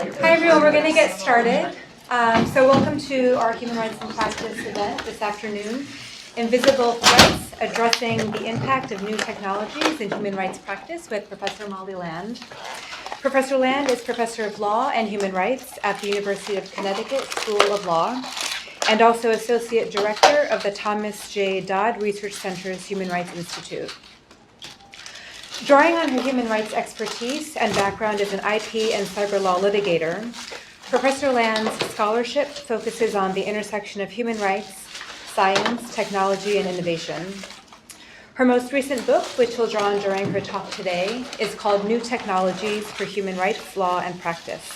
Hi everyone, we're going to get started. So welcome to our Human Rights in Practice event this afternoon, Invisible Threats, Addressing the Impact of New Technologies in Human Rights Practice with Professor Molly Land. Professor Land is Professor of Law and Human Rights at the University of Connecticut School of Law and also Associate Director of the Thomas J. Dodd Research Center's Human Rights Institute. Drawing on her human rights expertise and background as an IP and cyber law litigator, Professor Land's scholarship focuses on the intersection of human rights, science, technology, and innovation. Her most recent book, which will draw on during her talk today, is called New Technologies for Human Rights, Law, and Practice.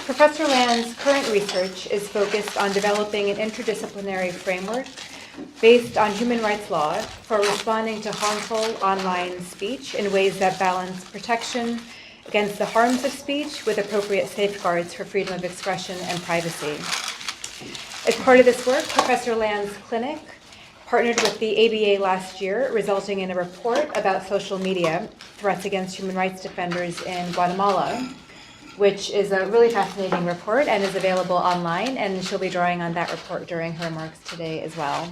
Professor Land's current research is focused on developing an interdisciplinary framework based on human rights law for responding to harmful online speech in ways that balance protection against the harms of speech with appropriate safeguards for freedom of expression and privacy. As part of this work, Professor Land's clinic partnered with the ABA last year, resulting in a report about social media threats against human rights defenders in Guatemala, which is a really fascinating report and is available online, and she'll be drawing on that report during her remarks today as well.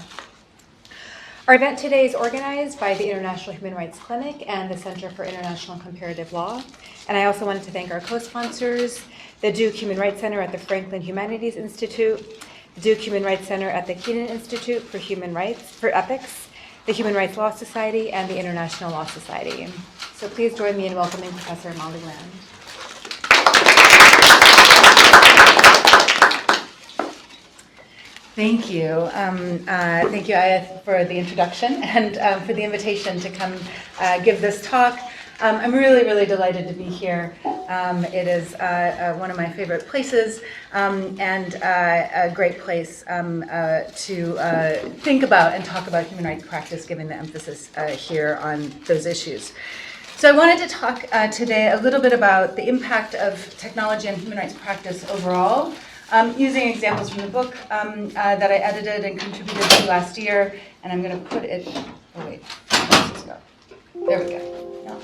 Our event today is organized by the International Human Rights Clinic and the Center for International Comparative Law, and I also wanted to thank our co-sponsors, the Duke Human Rights Center at the Franklin Humanities Institute, the Duke Human Rights Center at the Keenan Institute for Human Rights, for Ethics, the Human Rights Law Society, and the International Law Society. So please join me in welcoming Professor Molly Land. Thank you. Thank you, Aya, for the introduction and for the invitation to come give this talk. I'm really, really delighted to be here. It is one of my favorite places and a great place to think about and talk about human rights practice, given the emphasis here on those issues. So I wanted to talk today a little bit about the impact of technology on human rights practice overall, using examples from the book that I edited and contributed to last year, and I'm going to put it, oh wait, where does this go? There we go. No.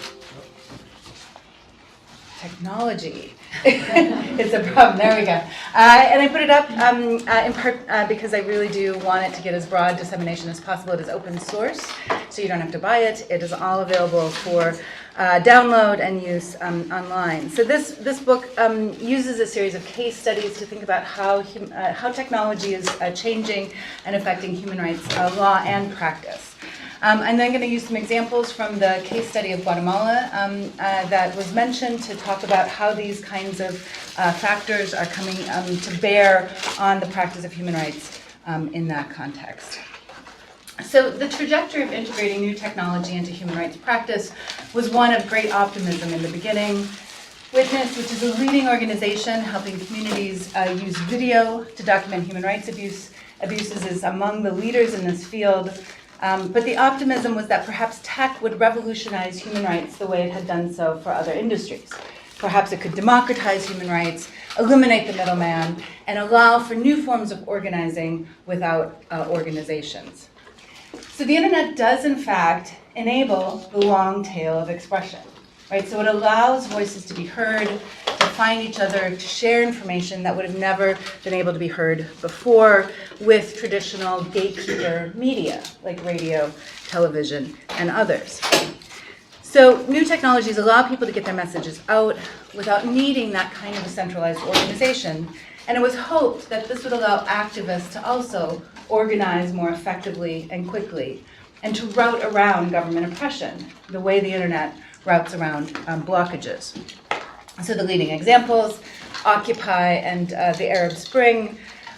Technology. It's a problem. There we go. And I put it up in part because I really do want it to get as broad dissemination as possible. It is open source, so you don't have to buy it. It is all available for download and use online. So this book uses a series of case studies to think about how technology is changing and affecting human rights law and practice. I'm then going to use some examples from the case study of Guatemala that was mentioned to talk about how these kinds of factors are coming to bear on the practice of human rights in that context. So the trajectory of integrating new technology into human rights practice was one of great optimism in the beginning. Witness, which is a leading organization helping communities use video to document human rights abuses, is among the leaders in this field. But the optimism was that perhaps tech would revolutionize human rights the way it had done so for other industries. Perhaps it could democratize human rights, eliminate the middleman, and allow for new forms of organizing without organizations. So the internet does, in fact, enable the long tail of expression, right? So it allows voices to be heard, to find each other, to share information that would have never been able to be heard before with traditional gatekeeper media, like radio, television, and others. So new technologies allow people to get their messages out without needing that kind of a centralized organization. And it was hoped that this would allow activists to also organize more effectively and quickly, and to route around government oppression, the way the internet routes around blockages. So the leading examples, Occupy and the Arab Spring,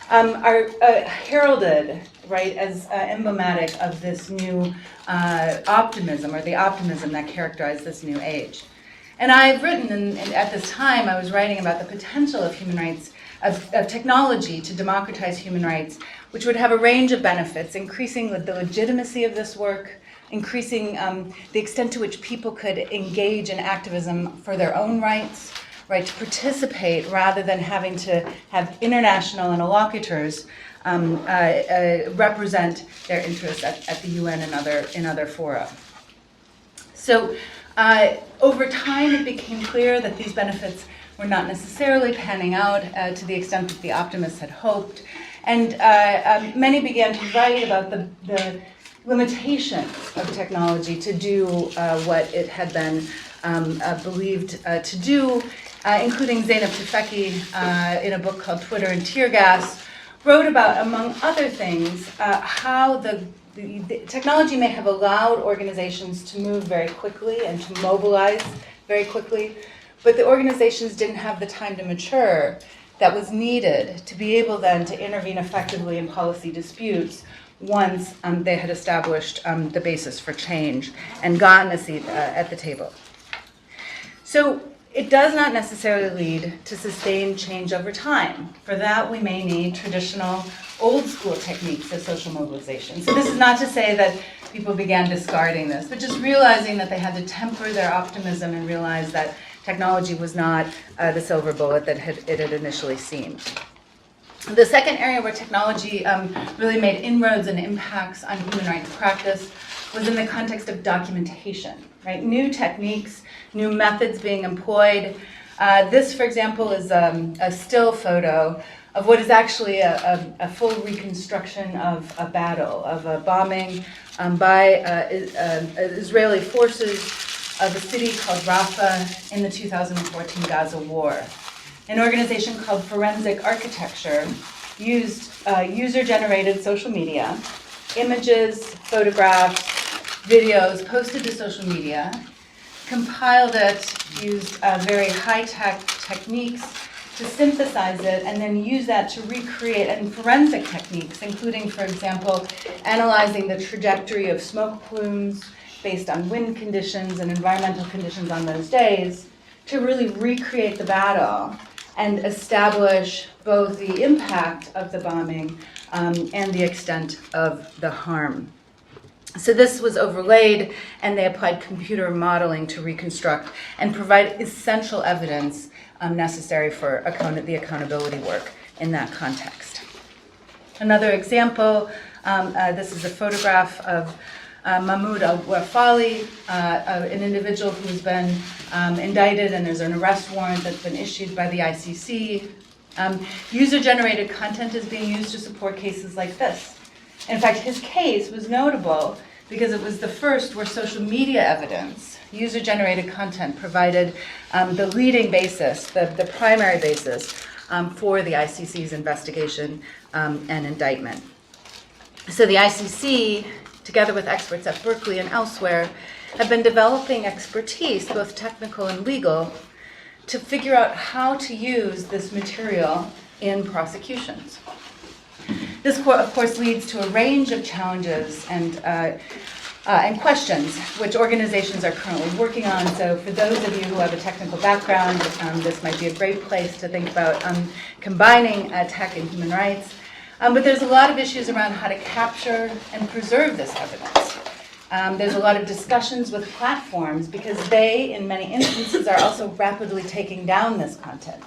are heralded, right, as emblematic of this new optimism, or the optimism that characterized this new age. And I've written, and at this time I was writing about the potential of human rights, of technology to democratize human rights, which would have a range of benefits, increasing the legitimacy of this work, increasing the extent to which people could engage in activism for their own rights, right, to participate rather than having to have international interlocutors represent their interests at the UN and in other fora. So over time, it became clear that these benefits were not necessarily panning out to the extent that the optimists had hoped. And many began to write about the limitations of technology to do what it had been believed to do, including Zeynep Tufekci in a book called Twitter and Tear Gas, wrote about, among other things, how the technology may have allowed organizations to move very quickly and to mobilize very quickly, but the organizations didn't have the time to mature that was needed to be able then to intervene effectively in policy disputes once they had established the basis for change and gotten a seat at the table. So it does not necessarily lead to sustained change over time. For that, we may need traditional old school techniques of social mobilization. So this is not to say that people began discarding this, but just realizing that they had to temper their optimism and realize that technology was not the silver bullet that it had initially seemed. The second area where technology really made inroads and impacts on human rights practice was in the context of documentation, right? New techniques, new methods being employed. This, for example, is a still photo of what is actually a full reconstruction of a battle, of a bombing by Israeli forces of a city called Rafah in the 2014 Gaza war. An organization called Forensic Architecture used user-generated social media, images, photographs, videos posted to social media, compiled it, used very high-tech techniques to synthesize it, and then use that to recreate, and forensic techniques, including, for example, analyzing the trajectory of smoke plumes based on wind conditions and environmental conditions on those days, to really recreate the battle and establish both the impact of the bombing and the extent of the harm. So this was overlaid, and they applied computer modeling to reconstruct and provide essential evidence necessary for the accountability work in that context. Another example, this is a photograph of Mahmoud al-Wafali, an individual who's been indicted, and there's an arrest warrant that's been issued by the ICC. User-generated content is being used to support cases like this. In fact, his case was notable because it was the first where social media evidence, user-generated content, provided the leading basis, the primary basis for the ICC's investigation and indictment. So the ICC, together with experts at Berkeley and elsewhere, have been developing expertise, both technical and legal, to figure out how to use this material in prosecutions. This, of course, leads to a range of challenges and questions which organizations are currently working on. So for those of you who have a technical background, this might be a great place to think about combining tech and human rights. But there's a lot of issues around how to capture and preserve this evidence. There's a lot of discussions with platforms because they, in many instances, are also rapidly taking down this content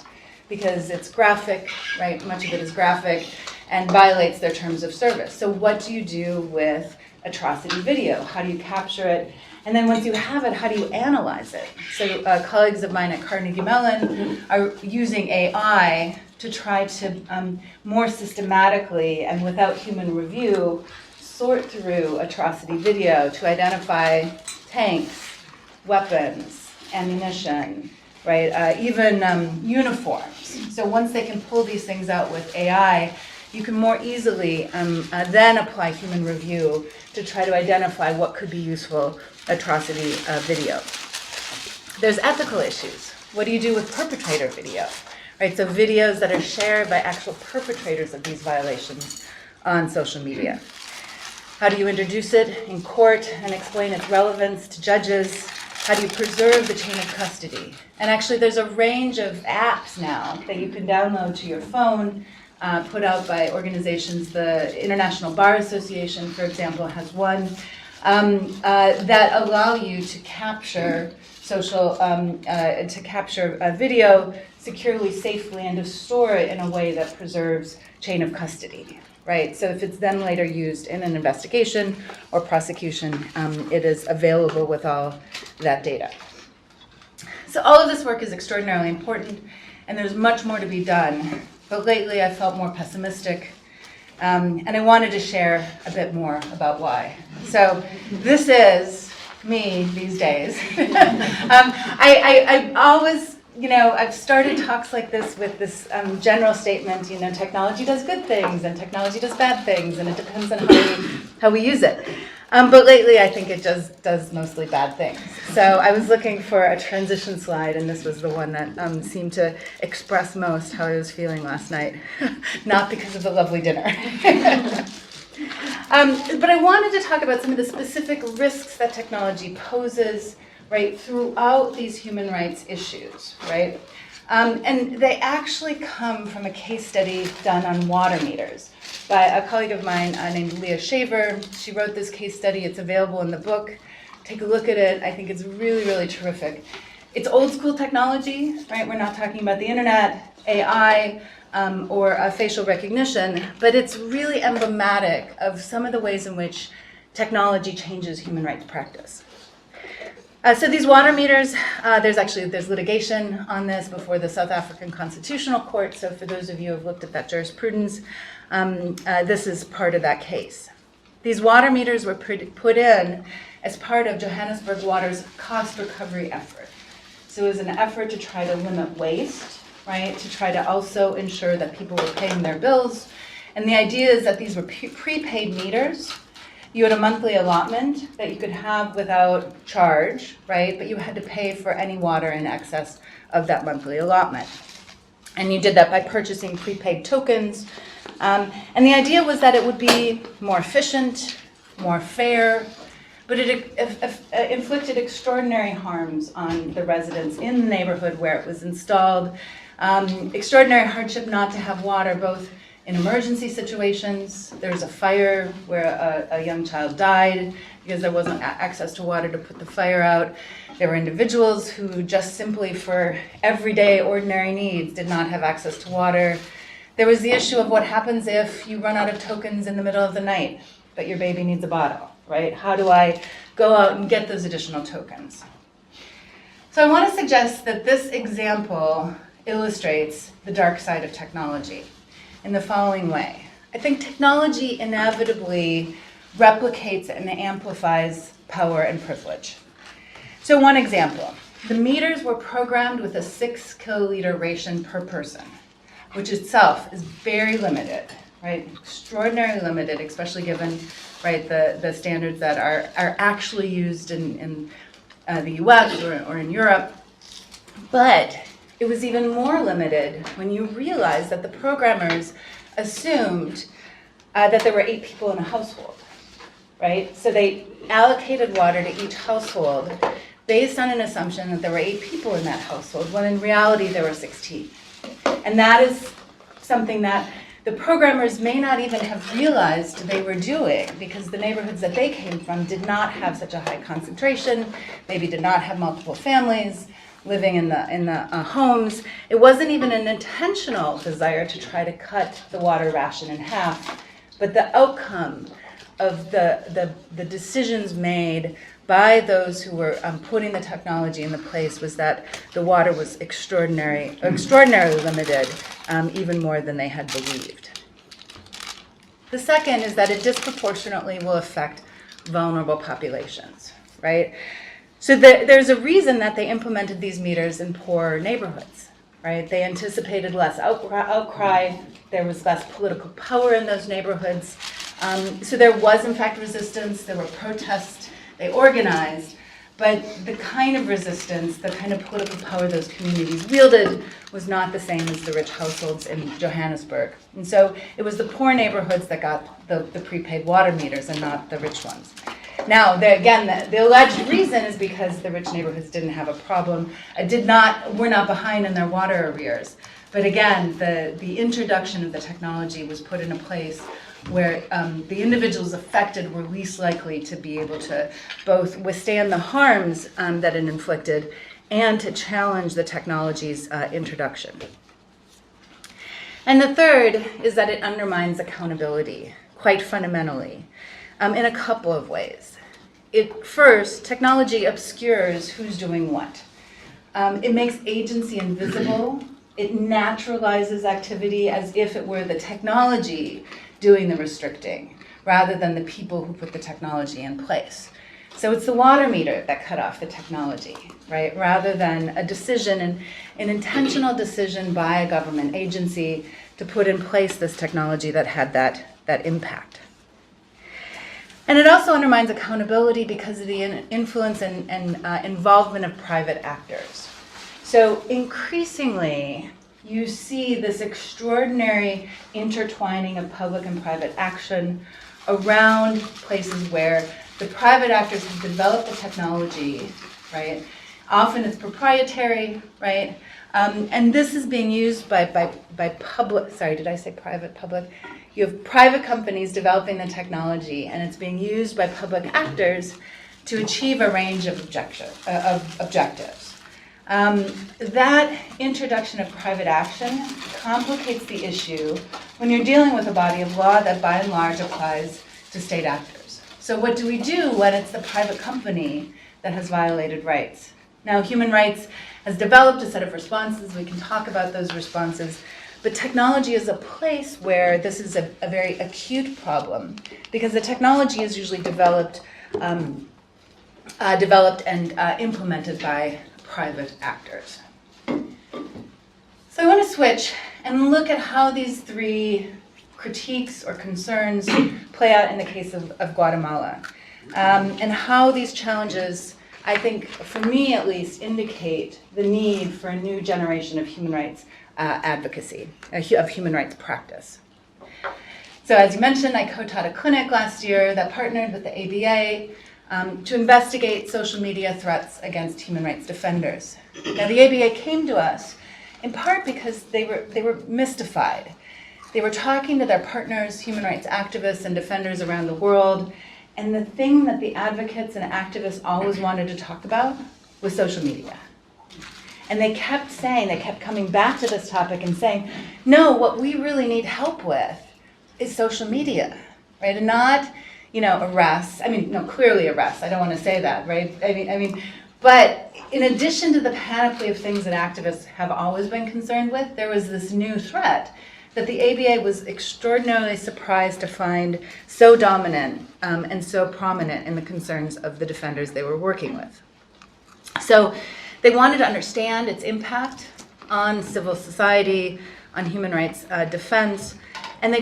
because it's graphic, right? Much of it is graphic and violates their terms of service. So what do you do with atrocity video? How do you capture it? And then once you have it, how do you analyze it? So colleagues of mine at Carnegie Mellon are using AI to try to more systematically and without human review sort through atrocity video to identify tanks, weapons, ammunition, right? Even uniforms. So once they can pull these things out with AI, you can more easily then apply human review to try to identify what could be useful atrocity video. There's ethical issues. What do you do with perpetrator video? Right, so videos that are shared by actual perpetrators of these violations on social media. How do you introduce it in court and explain its relevance to judges? How do you preserve the chain of custody? And actually there's a range of apps now that you can download to your phone, put out by organizations. The International Bar Association, for example, has one that allow you to capture video securely, safely, and to store it in a way that preserves chain of custody, right? So if it's then later used in an investigation or prosecution, it is available with all that data. So all of this work is extraordinarily important. and there's much more to be done. But lately I felt more pessimistic, and I wanted to share a bit more about why. So this is me these days. I always, I've started talks like this with this general statement, technology does good things and technology does bad things, and it depends on how we use it. But lately, I think it does mostly bad things. So I was looking for a transition slide, and this was the one that seemed to express most how I was feeling last night, not because of the lovely dinner. But I wanted to talk about some of the specific risks that technology poses, right, throughout these human rights issues, right? And they actually come from a case study done on water meters by a colleague of mine named Leah Shaver. She wrote this case study. It's available in the book. Take a look at it. I think it's really, really terrific. It's old school technology, right? We're not talking about the internet, AI, or facial recognition, but it's really emblematic of some of the ways in which technology changes human rights practice. So these water meters, there's litigation on this before the South African Constitutional Court. So for those of you who have looked at that jurisprudence, this is part of that case. These water meters were put in as part of Johannesburg Water's cost recovery effort. So it was an effort to try to limit waste, right? To try to also ensure that people were paying their bills. And the idea is that these were prepaid meters. You had a monthly allotment that you could have without charge, right? But you had to pay for any water in excess of that monthly allotment. And you did that by purchasing prepaid tokens. And the idea was that it would be more efficient, more fair, but it inflicted extraordinary harms on the residents in the neighborhood where it was installed. Extraordinary hardship not to have water, both in emergency situations. There was a fire where a young child died because there wasn't access to water to put the fire out. There were individuals who just simply for everyday ordinary needs did not have access to water. There was the issue of what happens if you run out of tokens in the middle of the night, but your baby needs a bottle, right? How do I go out and get those additional tokens? So I want to suggest that this example illustrates the dark side of technology in the following way. I think technology inevitably replicates and amplifies power and privilege. So one example, the meters were programmed with a 6 kiloliter ration per person, which itself is very limited, right? Extraordinarily limited, especially given, right, the standards that are actually used in the US or in Europe. But it was even more limited when you realize that the programmers assumed that there were 8 people in a household, right? So they allocated water to each household based on an assumption that there were 8 people in that household, when in reality there were 16. And that is something that the programmers may not even have realized they were doing, because the neighborhoods that they came from did not have such a high concentration, maybe did not have multiple families living in the homes. It wasn't even an intentional desire to try to cut the water ration in half, but the outcome of the decisions made by those who were putting the technology into place was that the water was extraordinarily limited, even more than they had believed. The second is that it disproportionately will affect vulnerable populations, right? So there's a reason that they implemented these meters in poor neighborhoods, right? They anticipated less outcry, there was less political power in those neighborhoods. So there was, in fact, resistance, there were protests, they organized, but the kind of resistance, the kind of political power those communities wielded was not the same as the rich households in Johannesburg. And so it was the poor neighborhoods that got the prepaid water meters and not the rich ones. Now, the alleged reason is because the rich neighborhoods didn't have a problem, were not behind in their water arrears. But again, the introduction of the technology was put in a place where the individuals affected were least likely to be able to both withstand the harms that it inflicted and to challenge the technology's introduction. And the third is that it undermines accountability quite fundamentally in a couple of ways. First, technology obscures who's doing what. It makes agency invisible It naturalizes activity as if it were the technology doing the restricting, rather than the people who put the technology in place. So it's the water meter that cut off the technology, right? Rather than a decision, an intentional decision by a government agency to put in place this technology that had that impact. And it also undermines accountability because of the influence and involvement of private actors. So increasingly, you see this extraordinary intertwining of public and private action around places where the private actors have developed the technology, right? Often it's proprietary, right? And this is being used by public, sorry, did I say private, public? You have private companies developing the technology, and it's being used by public actors to achieve a range of objectives. That introduction of private action complicates the issue when you're dealing with a body of law that by and large applies to state actors. So what do we do when it's the private company that has violated rights? Now, human rights has developed a set of responses. We can talk about those responses. But technology is a place where this is a very acute problem because the technology is usually developed and implemented by private actors. So I want to switch and look at how these three critiques or concerns play out in the case of Guatemala, and how these challenges, I think, for me at least, indicate the need for a new generation of human rights advocacy, of human rights practice. So as you mentioned, I co-taught a clinic last year that partnered with the ABA to investigate social media threats against human rights defenders. Now the ABA came to us in part because they were mystified. They were talking to their partners, human rights activists and defenders around the world, and the thing that the advocates and activists always wanted to talk about was social media. And they kept coming back to this topic and saying, no, what we really need help with is social media, right? And not, arrests. Clearly arrests. I don't want to say that, right? But in addition to the panoply of things that activists have always been concerned with, there was this new threat that the ABA was extraordinarily surprised to find so dominant and so prominent in the concerns of the defenders they were working with. So they wanted to understand its impact on civil society, on human rights defense, and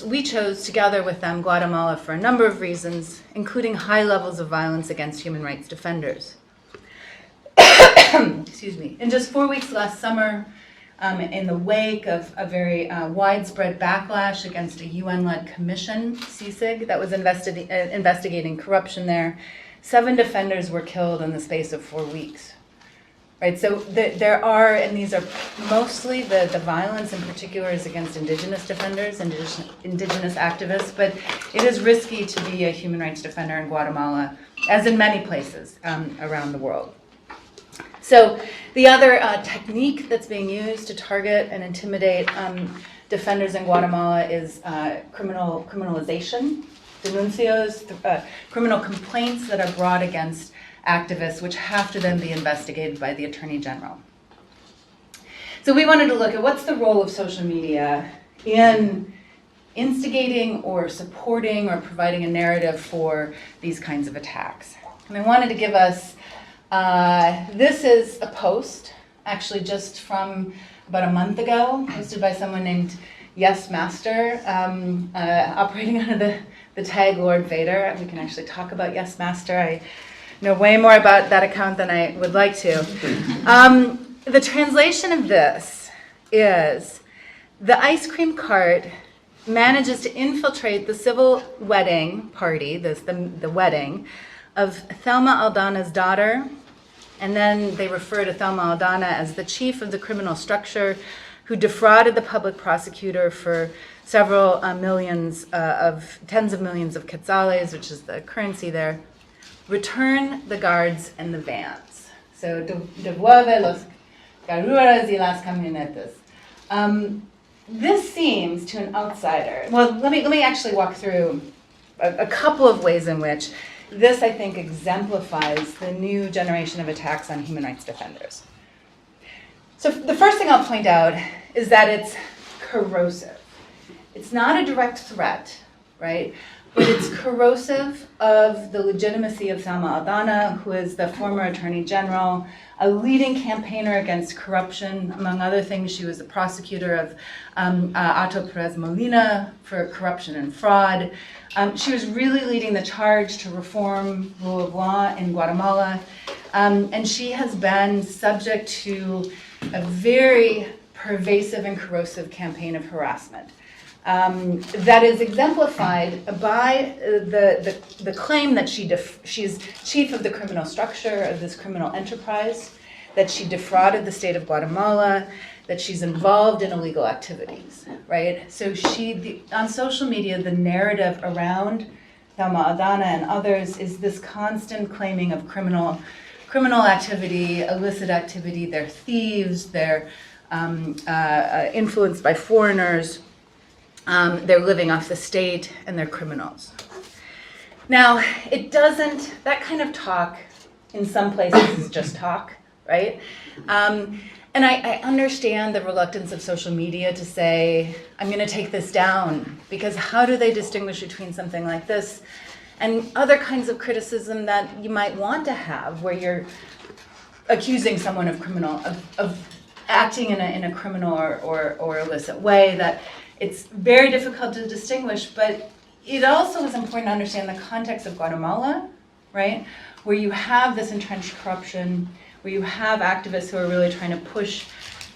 we chose together with them Guatemala for a number of reasons, including high levels of violence against human rights defenders. Excuse me. In just 4 weeks last summer, in the wake of a very widespread backlash against a UN-led commission, CICIG, that was investigating corruption there, 7 defenders were killed in the space of 4 weeks. Right, so there are, and these are mostly the violence in particular is against indigenous defenders, indigenous activists, but it is risky to be a human rights defender in Guatemala, as in many places around the world. So the other technique that's being used to target and intimidate defenders in Guatemala is criminalization, denuncios, criminal complaints that are brought against activists, which have to then be investigated by the Attorney General. So we wanted to look at what's the role of social media in instigating or supporting or providing a narrative for these kinds of attacks. And I wanted to give us, this is a post, actually just from about a month ago, posted by someone named Yes Master, operating under the tag Lord Vader. We can actually talk about Yes Master. I know way more about that account than I would like to. The translation of this is, the ice cream cart manages to infiltrate the civil wedding party, the wedding, of Thelma Aldana's daughter, and then they refer to Thelma Aldana as the chief of the criminal structure who defrauded the public prosecutor for several tens of millions of quetzales, which is the currency there. Return the guards and the vans. So, devuelve los garuras y las camionetas. This seems to an outsider, well, let me actually walk through a couple of ways in which this, I think, exemplifies the new generation of attacks on human rights defenders. So the first thing I'll point out is that it's corrosive. It's not a direct threat, right? But it's corrosive of the legitimacy of Salma Aldana, who is the former Attorney General, a leading campaigner against corruption. Among other things, she was the prosecutor of Otto Perez Molina for corruption and fraud. She was really leading the charge to reform rule of law in Guatemala. And she has been subject to a very pervasive and corrosive campaign of harassment. That is exemplified by the claim that she's chief of the criminal structure of this criminal enterprise, that she defrauded the state of Guatemala, that she's involved in illegal activities, right? So on social media, the narrative around Salma Aldana and others is this constant claiming of criminal activity, illicit activity. They're thieves, they're influenced by foreigners, they're living off the state, and they're criminals. Now, that kind of talk in some places is just talk, right? And I understand the reluctance of social media to say, I'm going to take this down, because how do they distinguish between something like this and other kinds of criticism that you might want to have, where you're accusing someone of acting in a criminal or illicit way, that it's very difficult to distinguish. But it also is important to understand the context of Guatemala, right, where you have this entrenched corruption, where you have activists who are really trying to push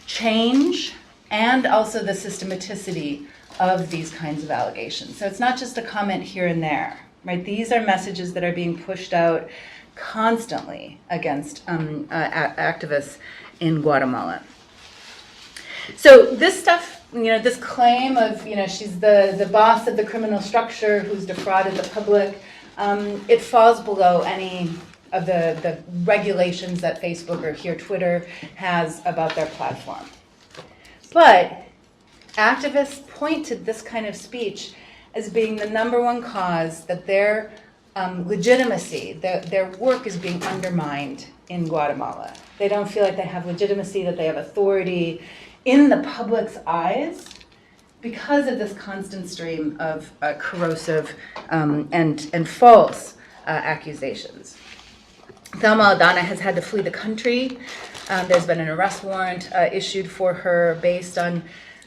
change, and also the systematicity of these kinds of allegations. So it's not just a comment here and there, right? These are messages that are being pushed out constantly against activists in Guatemala. So this stuff, this claim of, she's the boss of the criminal structure who's defrauded the public, it falls below any of the regulations that Facebook or here Twitter has about their platform. But activists point to this kind of speech as being the number one cause that their legitimacy, their work is being undermined in Guatemala. They don't feel like they have legitimacy, that they have authority in the public's eyes because of this constant stream of corrosive and false accusations. Salma Aldana has had to flee the country. There's been an arrest warrant issued for her based on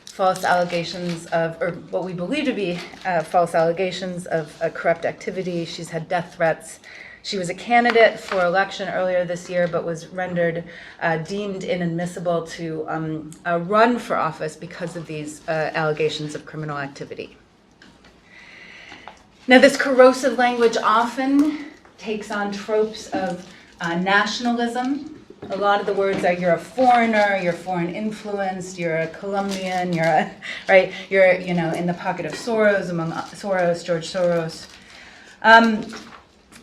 false allegations or what we believe to be false allegations of corrupt activity. She's had death threats. She was a candidate for election earlier this year, but was rendered deemed inadmissible to run for office because of these allegations of criminal activity. Now, this corrosive language often takes on tropes of nationalism. A lot of the words are, you're a foreigner, you're foreign influenced, you're a Colombian, you're in the pocket of Soros, George Soros.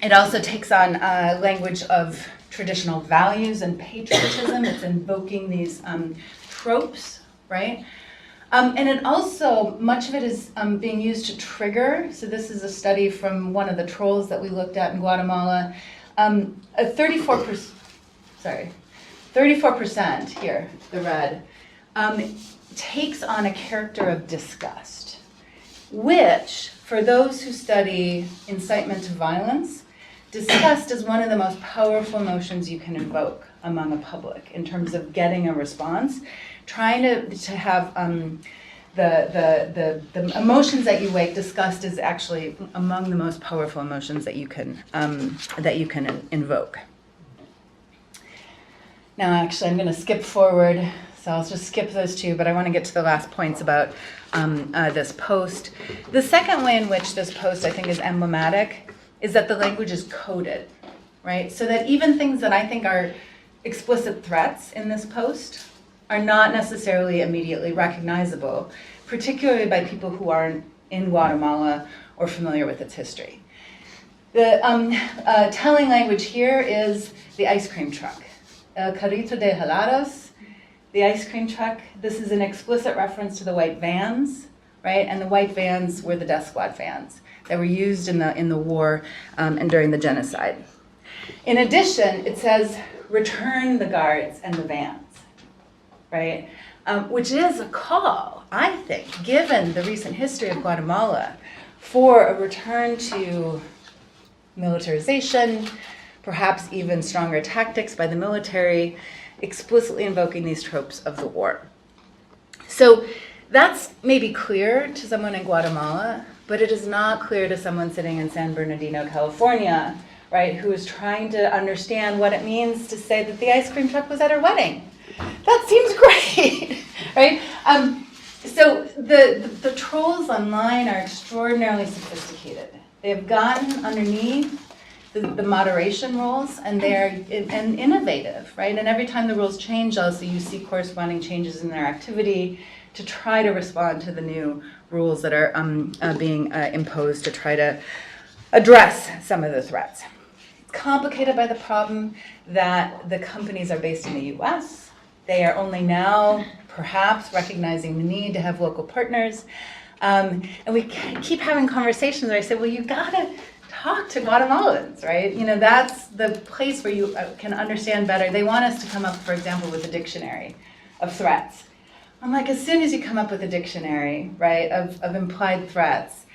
It also takes on language of traditional values and patriotism. It's invoking these tropes, right? And it also, much of it is being used to trigger. So this is a study from one of the trolls that we looked at in Guatemala. 34% here, the red, takes on a character of disgust, which, for those who study incitement to violence, disgust is one of the most powerful emotions you can invoke among a public in terms of getting a response. Trying to have the emotions that you wake, disgust is actually among the most powerful emotions that you can invoke. Now, actually, I'm going to skip forward, so I'll just skip those two, but I want to get to the last points about this post. The second way in which this post, I think, is emblematic is that the language is coded, right? So that even things that I think are explicit threats in this post are not necessarily immediately recognizable, particularly by people who aren't in Guatemala or familiar with its history. The telling language here is the ice cream truck. El carrito de helados, the ice cream truck. This is an explicit reference to the white vans, right? And the white vans were the death squad vans that were used in the war and during the genocide. In addition, it says, return the guards and the vans. right? Which is a call, I think, given the recent history of Guatemala, for a return to militarization, perhaps even stronger tactics by the military, explicitly invoking these tropes of the war. So that's maybe clear to someone in Guatemala, but it is not clear to someone sitting in San Bernardino, California, right, who is trying to understand what it means to say that the ice cream truck was at her wedding. That seems great, right? So the trolls online are extraordinarily sophisticated. They have gotten underneath the moderation rules, and they're innovative, right? And every time the rules change, also you see corresponding changes in their activity to try to respond to the new rules that are being imposed to try to address some of the threats. Complicated by the problem that the companies are based in the US. They are only now perhaps recognizing the need to have local partners. And we keep having conversations where I say, well, you gotta talk to Guatemalans, right? You know, that's the place where you can understand better. They want us to come up, for example, with a dictionary of threats. I'm like, as soon as you come up with a dictionary, right, of implied threats,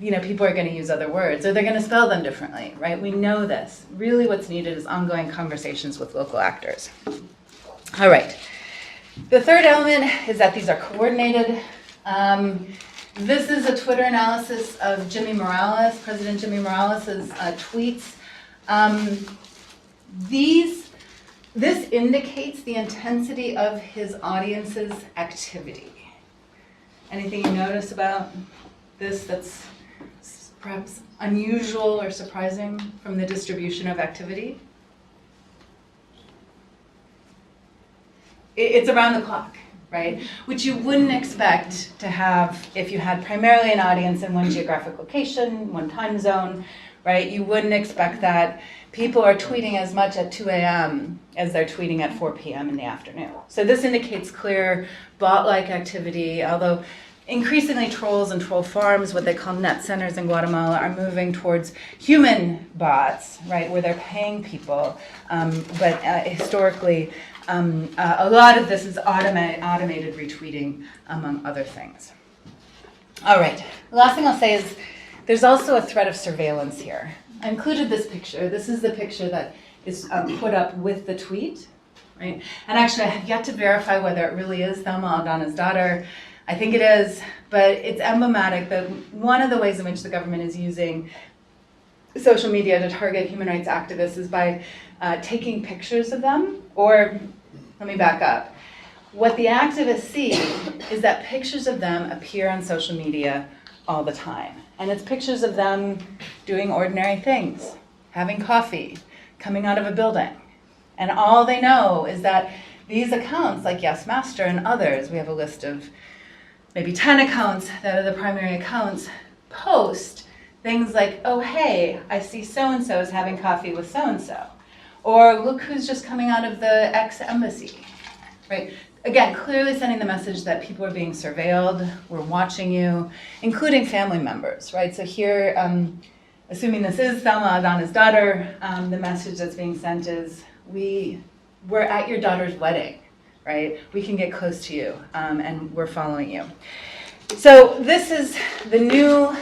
you know, people are going to use other words, or they're going to spell them differently, right? We know this. Really what's needed is ongoing conversations with local actors. All right. The third element is that these are coordinated. This is a Twitter analysis of Jimmy Morales, President Jimmy Morales' tweets. This indicates the intensity of his audience's activity. Anything you notice about this that's perhaps unusual or surprising from the distribution of activity? It's around the clock, right? Which you wouldn't expect to have if you had primarily an audience in one geographic location, one time zone, right? You wouldn't expect that. People are tweeting as much at 2 a.m. as they're tweeting at 4 p.m. in the afternoon. So this indicates clear bot-like activity, although increasingly trolls and troll farms, what they call net centers in Guatemala, are moving towards human bots, right, where they're paying people. But historically, a lot of this is automated retweeting, among other things. All right, the last thing I'll say is there's also a threat of surveillance here. I included this picture. This is the picture that is put up with the tweet, right? And actually, I have yet to verify whether it really is Thelma Aldana's daughter. I think it is, but it's emblematic that one of the ways in which the government is using social media to target human rights activists is by taking pictures of them, or let me back up. What the activists see is that pictures of them appear on social media all the time. And it's pictures of them doing ordinary things, having coffee, coming out of a building. And all they know is that these accounts, like Yes Master and others, we have a list of maybe 10 accounts that are the primary accounts, post things like, oh, hey, I see so-and-so is having coffee with so-and-so. Or look who's just coming out of the ex-embassy, right? Again, clearly sending the message that people are being surveilled, we're watching you, including family members, right? So here, assuming this is Thelma Aldana's daughter, the message that's being sent is, we're at your daughter's wedding, right? We can get close to you, and we're following you. So this is the new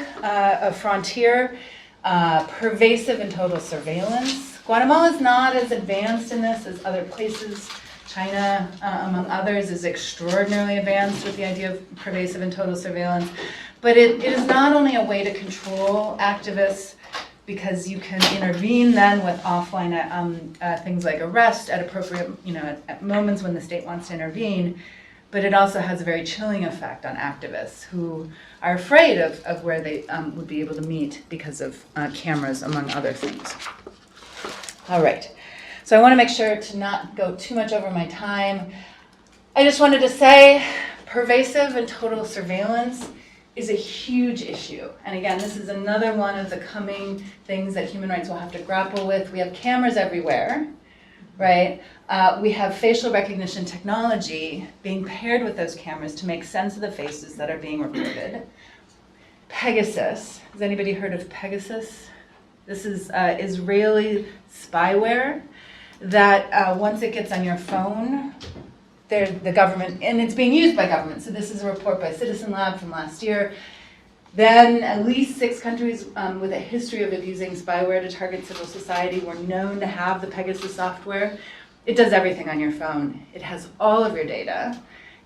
frontier, pervasive and total surveillance. Guatemala is not as advanced in this as other places. China, among others, is extraordinarily advanced with the idea of pervasive and total surveillance. But it is not only a way to control activists, because you can intervene then with offline things like arrest at appropriate, at moments when the state wants to intervene, but it also has a very chilling effect on activists who are afraid of where they would be able to meet because of cameras, among other things. All right. So I want to make sure to not go too much over my time. I just wanted to say pervasive and total surveillance is a huge issue. And again, this is another one of the coming things that human rights will have to grapple with. We have cameras everywhere, right? We have facial recognition technology being paired with those cameras to make sense of the faces that are being recorded. Pegasus, has anybody heard of Pegasus? This is Israeli spyware that once it gets on your phone, they're the government, and it's being used by government. So this is a report by Citizen Lab from last year. Then at least 6 countries with a history of abusing spyware to target civil society were known to have the Pegasus software. It does everything on your phone. It has all of your data.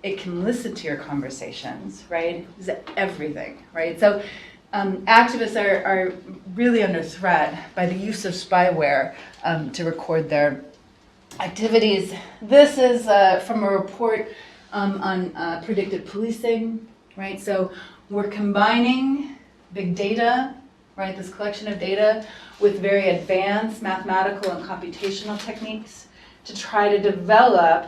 It can listen to your conversations, right? It does everything, right? So activists are really under threat by the use of spyware to record their activities. This is from a report on predictive policing, right? So we're combining big data, right, this collection of data, with very advanced mathematical and computational techniques to try to develop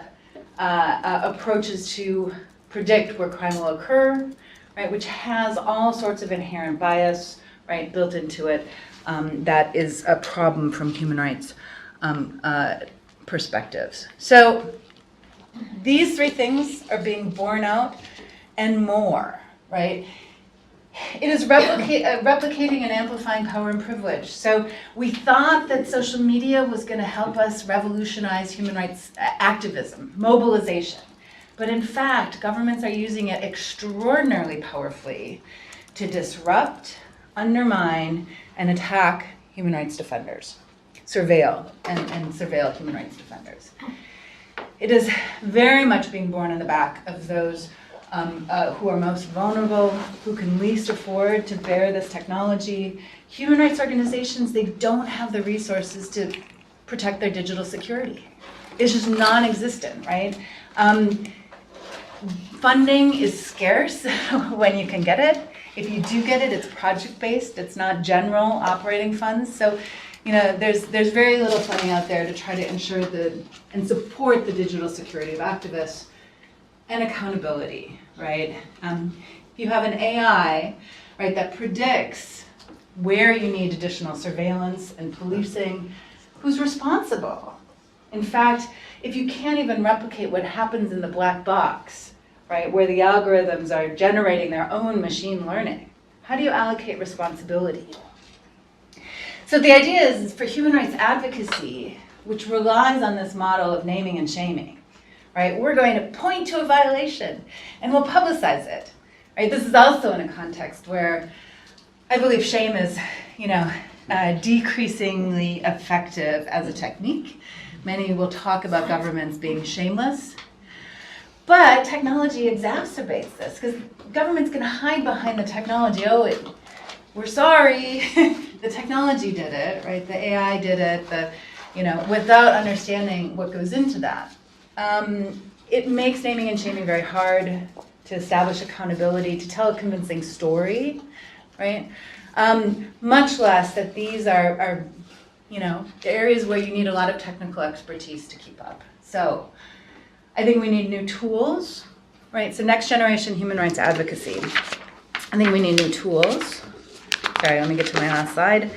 approaches to predict where crime will occur, right, which has all sorts of inherent bias, right, built into it that is a problem from human rights perspectives. So these 3 things are being borne out and more, right? It is replicating and amplifying power and privilege. So we thought that social media was going to help us revolutionize human rights activism, mobilization. But in fact, governments are using it extraordinarily powerfully to disrupt, undermine, and attack human rights defenders, surveil and surveil human rights defenders. It is very much being borne on the back of those who are most vulnerable, who can least afford to bear this technology. Human rights organizations, they don't have the resources to protect their digital security. It's just non-existent, right? Funding is scarce when you can get it. If you do get it, it's project-based. It's not general operating funds. So, there's very little funding out there to try to ensure and support the digital security of activists and accountability, right? If you have an AI, right, that predicts where you need additional surveillance and policing, who's responsible? In fact, if you can't even replicate what happens in the black box, right, where the algorithms are generating their own machine learning, how do you allocate responsibility? So the idea is for human rights advocacy, which relies on this model of naming and shaming, right? We're going to point to a violation and we'll publicize it, right? This is also in a context where I believe shame is, decreasingly effective as a technique. Many will talk about governments being shameless, but technology exacerbates this because governments can hide behind the technology. We're sorry, the technology did it, right? The AI did it, without understanding what goes into that. It makes naming and shaming very hard to establish accountability, to tell a convincing story, right? Much less that these are areas where you need a lot of technical expertise to keep up. So I think we need new tools, right? So next generation human rights advocacy. I think we need new tools. Sorry, let me get to my last slide.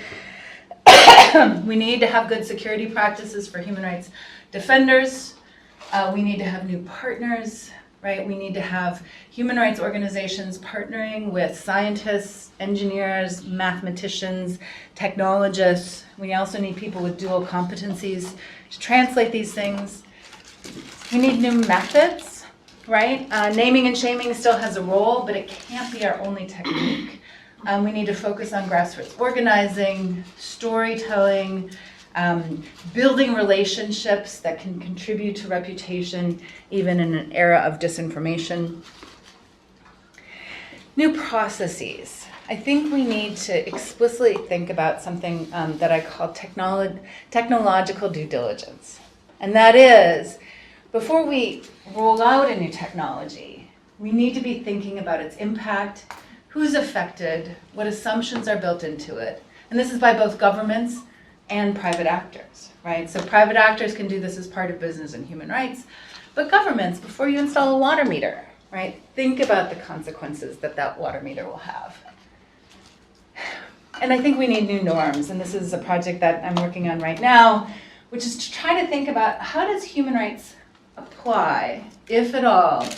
We need to have good security practices for human rights defenders. We need to have new partners, right? We need to have human rights organizations partnering with scientists, engineers, mathematicians, technologists. We also need people with dual competencies to translate these things. We need new methods, right? Naming and shaming still has a role, but it can't be our only technique. We need to focus on grassroots organizing, storytelling, building relationships that can contribute to reputation, even in an era of disinformation. New processes. I think we need to explicitly think about something that I call technological due diligence. And that is, before we roll out a new technology, we need to be thinking about its impact, who's affected, what assumptions are built into it. And this is by both governments and private actors, right? So private actors can do this as part of business and human rights, but governments, before you install a water meter, right, think about the consequences that water meter will have. And I think we need new norms, and this is a project that I'm working on right now, which is to try to think about how does human rights apply, if at all,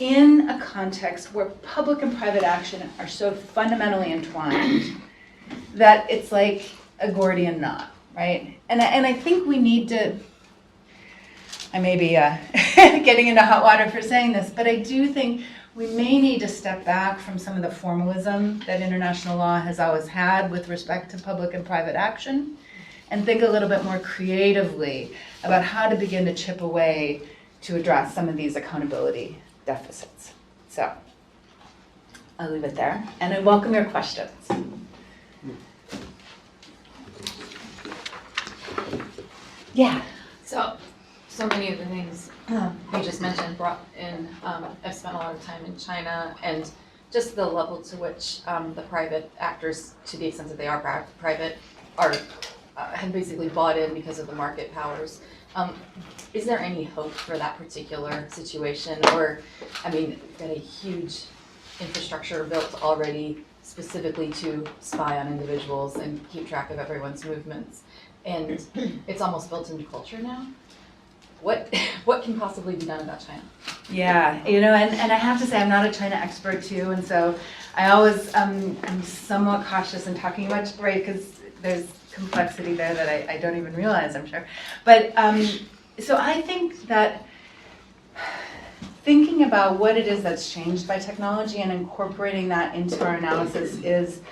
in a context where public and private action are so fundamentally entwined that it's like a Gordian knot, right? And I think we need to I may be getting into hot water for saying this, but I do think we may need to step back from some of the formalism that international law has always had with respect to public and private action, and think a little bit more creatively about how to begin to chip away to address some of these accountability deficits. So I'll leave it there, and I welcome your questions. Yeah. So many of the things you just mentioned brought in, I've spent a lot of time in China, and just the level to which the private actors, to the extent that they are private, have basically bought in because of the market powers. Is there any hope for that particular situation? Or, I mean, we've got a huge infrastructure built already specifically to spy on individuals and keep track of everyone's movements. And it's almost built into culture now. What can possibly be done about China? Yeah, and I have to say I'm not a China expert too, and so I always I'm somewhat cautious in talking about, right, because there's complexity there that I don't even realize, I'm sure. But so I think that thinking about what it is that's changed by technology and incorporating that into our analysis is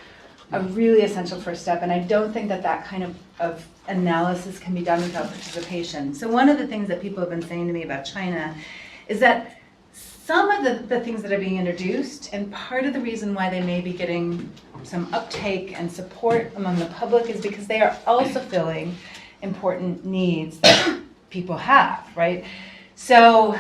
a really essential first step, and I don't think that kind of analysis can be done without participation. So one of the things that people have been saying to me about China is that some of the things that are being introduced, and part of the reason why they may be getting some uptake and support among the public, is because they are also filling important needs that people have, right? So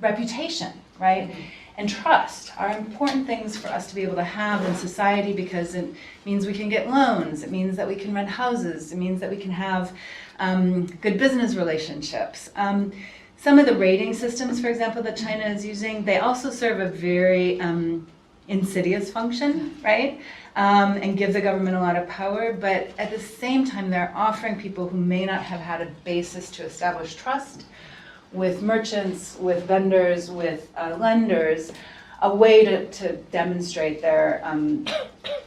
reputation, right? And trust are important things for us to be able to have in society, because it means we can get loans, it means that we can rent houses, it means that we can have good business relationships. Some of the rating systems, for example, that China is using, they also serve a very insidious function, right? And give the government a lot of power, but at the same time, they're offering people who may not have had a basis to establish trust with merchants, with vendors, with lenders, a way to demonstrate their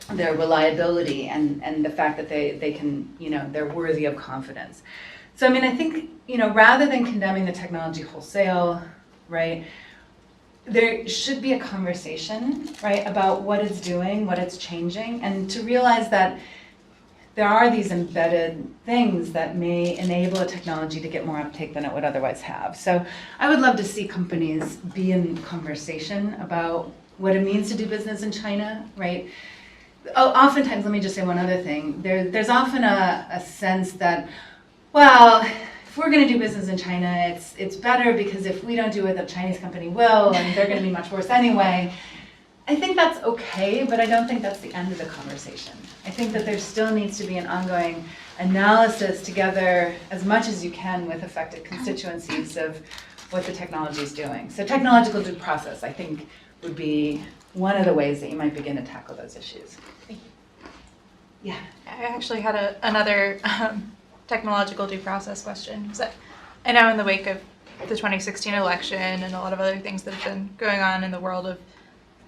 reliability and the fact that they can, they're worthy of confidence. So I mean, I think, rather than condemning the technology wholesale, right, there should be a conversation, right, about what it's doing, what it's changing, and to realize that there are these embedded things that may enable a technology to get more uptake than it would otherwise have. So I would love to see companies be in conversation about what it means to do business in China, right? Oftentimes, let me just say one other thing. There's often a sense that, well, if we're going to do business in China, it's better because if we don't do it, the Chinese company will, and they're going to be much worse anyway. I think that's okay, but I don't think that's the end of the conversation. I think that there still needs to be an ongoing analysis together as much as you can with affected constituencies of what the technology is doing. So technological due process, I think, would be one of the ways that you might begin to tackle those issues. Thank you. Yeah. I actually had another technological due process question. So I know in the wake of the 2016 election and a lot of other things that have been going on in the world of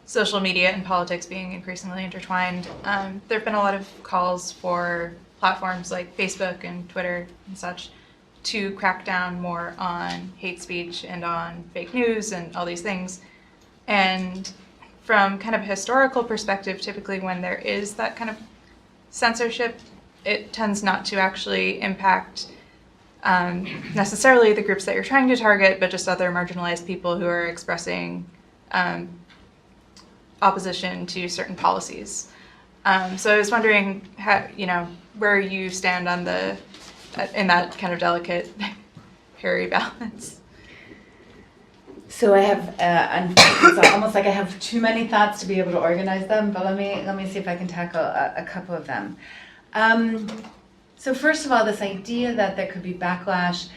social media and politics being increasingly intertwined, there have been a lot of calls for platforms like Facebook and Twitter and such to crack down more on hate speech and on fake news and all these things. And from kind of a historical perspective, typically when there is that kind of censorship, it tends not to actually impact necessarily the groups that you're trying to target, but just other marginalized people who are expressing opposition to certain policies. So I was wondering how, where you stand on in that kind of delicate hairy balance. So I have, it's almost like I have too many thoughts to be able to organize them, but let me see if I can tackle a couple of them. So first of all, this idea that there could be backlash